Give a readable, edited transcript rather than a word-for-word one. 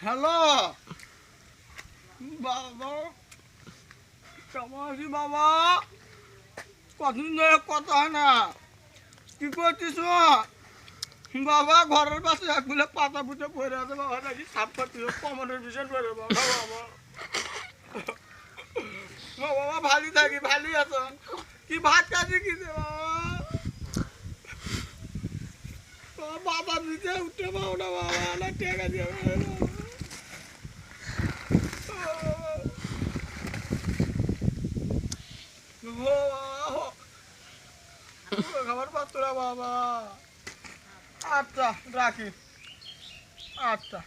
Hello বাবা, কেমন আছি বাবা? কতদিন ধরে কথা হয় না। কি করছিস বাবা? ঘরের পাশে একগুলো পাতা পুঁতে পড়ে আছে বাবা, নাকি সাপ করছিস? কমনের ভীষণ পড়ে বাবা। বাবা বাবা ভালোই থাকি, ভালোই আছো? কি ভাত খাচ্ছি কি বাবা? বাবা নিচে উঠতে পাবো না বাবা, না টেকা দিয়ে খাবার পাচ্ছ না বাবা। আচ্ছা রাখি। আচ্ছা।